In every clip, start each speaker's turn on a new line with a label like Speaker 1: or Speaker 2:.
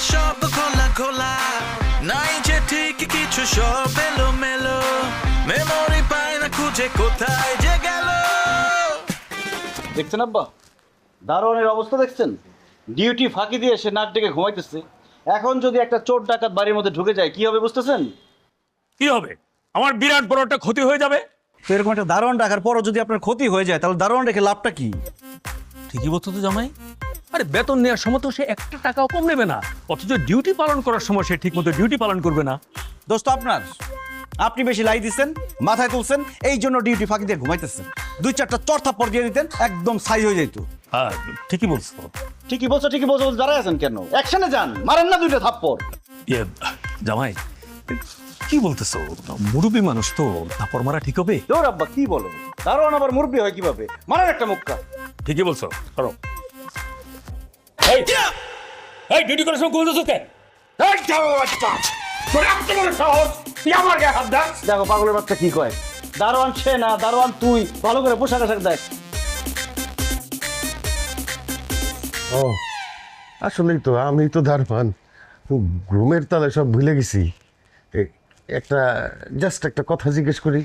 Speaker 1: সব খোলা খোলা নাই যে ঠিক কিছু সব এলো মেলো মেমোরি পায় না খুঁজে কোথায় যে গেল।
Speaker 2: দেখছেন আব্বা, দারোয়ানের অবস্থা দেখছেন? ডিউটি ফাঁকি দিয়ে সে নাক ডেকে ঘুমাইতেছে। এখন যদি একটা চোর ডাকাত বাড়ির মধ্যে ঢুকে যায় কি হবে বুঝতেছেন?
Speaker 3: কি হবে? আমার বিরাট বড় একটা ক্ষতি হয়ে যাবে।
Speaker 4: তো এরকম একটা দারোয়ান রাখার পরও যদি আপনার ক্ষতি হয়ে যায় তাহলে দারোয়ান রেখে লাভটা কি?
Speaker 3: ঠিকই বলছো তো জামাই। আরে বেতন নেওয়ার সময় তো সে একটা টাকাও কম নেবে না, অথচ ডিউটি পালন করার সময় সে ঠিক মতো ডিউটি পালন করবে না।
Speaker 4: দোস্ত আপনার, আপনি বেশি লাই দিচ্ছেন, মাথায় তুলছেন, এই জন্য ডিউটি ফাঁকি দিয়ে ঘুমাইতেছেন। 2-4টা চর থাপ্পড় দিয়ে দিতেন একদম সাই হয়ে যেত।
Speaker 3: হ্যাঁ ঠিকই বলছো।
Speaker 2: ঠিকই বলছো দাঁড়ায় আছেন কেন? অ্যাকশনে যান, মারেন না 2টা থাপ্পড়।
Speaker 3: ইয়ে জামাই কি বলতেছো? মুরব্বী মানুষ তো, থাপ্পড় মারা ঠিক হবে?
Speaker 2: তোর আব্বা কি বলেন? দারোয়ান আবার মুরব্বি হয় কিভাবে? মারেন একটা মুক্কা।
Speaker 3: ঠিকই বলছো, করো। এই এই ডিউটি করার সময় বলতেছো কেন? এই যাও বাচ্চা, তোর এত বড় সাহস, তুই আমার গায়ে হাত দাস?
Speaker 2: দেখো পাগলের বাচ্চা কি কয়। দারোয়ান সে না, দারোয়ান তুই। ভালো করে পোশাক আশাক দেখ।
Speaker 5: ও আসলেই তো আমি তো দারোয়ান, ঘুমের তালে সব ভুলে গেছি। জাস্ট একটা কথা জিজ্ঞেস করি,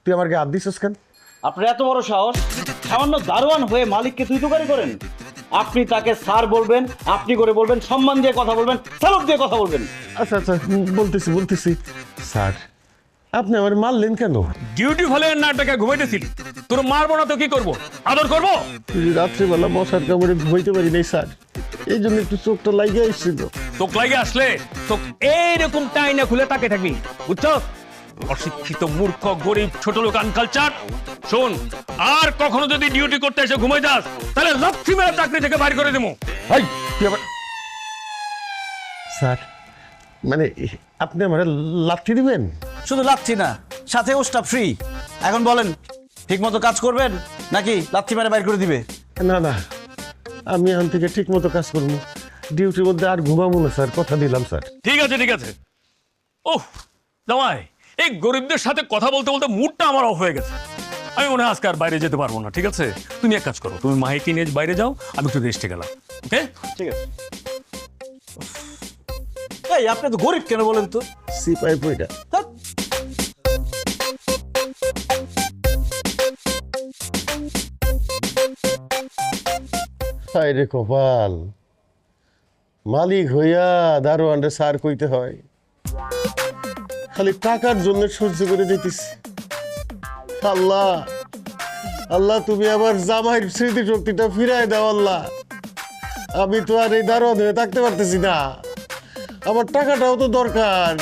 Speaker 5: তুই আমার গায়ে হাত দিছিস কেন?
Speaker 2: আপনার এত বড় সাহস, সামান্য দারোয়ান হয়ে মালিককে তুই তুকারি করেন? আপনি তাকে স্যার বলবেন, আপনি করে বলবেন, সম্মান দিয়ে কথা বলবেন, স্যালুট দিয়ে কথা বলবেন।
Speaker 5: আচ্ছা আচ্ছা বলতেছি স্যার, আপনি আমার মারলেন কেন?
Speaker 3: ডিউটি ফলে না টাকা ঘুমাইতেছিলি, তোর মারবো না তো কি করবো? আদর করবো?
Speaker 5: রাত্রিবেলা মশার কামড়ে ঘুমাইতে পারি নাই স্যার, এই জন্য একটু চোখটা লাগিয়ে এসেছিল।
Speaker 3: তোক লাগে আসলে তোক এইরকম টাইনা খুলে তাকে থাকবি, বুঝছো? অশিক্ষিত মূর্খ গরিব ছোট লোক আনকালচার। শোন, আর কখনো যদি ডিউটি করতে এসে ঘুমাই যাস তাহলে লক্ষ্মী মেয়ের চাকরি থেকে বাইর করে দেবো।
Speaker 5: হাই তুই আবার স্যার, মানে আপনি আমার লাথি দিবেন?
Speaker 4: শুধু লাথি না, সাথে ওস্টা ফ্রি। এখন বলেন, ঠিক মতো কাজ করবেন নাকি লাথি মেরে বাইর করে দিবে?
Speaker 5: না না, আমি এখান থেকে ঠিক মতো কাজ করবো, ডিউটির মধ্যে আর ঘুমাবো না স্যার, কথা দিলাম স্যার।
Speaker 3: ঠিক আছে ঠিক আছে। ওহ জামাই, এই গরিবদের সাথে কথা বলতে বলতে মুডটা আমার অফ হয়ে গেছে। আমি মনে হয় আজকে আর বাইরে যেতে পারবো না। ঠিক আছে, তুমি এক কাজ করো, তুমি মাহিকে নিয়ে বাইরে যাও, আমি একটু রেস্টে গেলাম। ওকে
Speaker 2: ঠিক আছে।
Speaker 4: এই আপনি তো গরিব কেন বলেন তো?
Speaker 5: সিপাই পয়টা
Speaker 4: ধ্যাৎ।
Speaker 5: হায় রে কপাল, মালিক হইয়া দারোয়ানরে সার কইতে হয়, খালি টাকার জন্য সহ্য করে দিতেছি। আল্লাহ আল্লাহ, তুমি আবার জামাইয়ের স্মৃতি শক্তিটা ফিরাই দাও আল্লাহ। আমি তো আর এই দারোয়ান হয়ে থাকতে পারতেছি না, আমার টাকাটাও তো দরকার।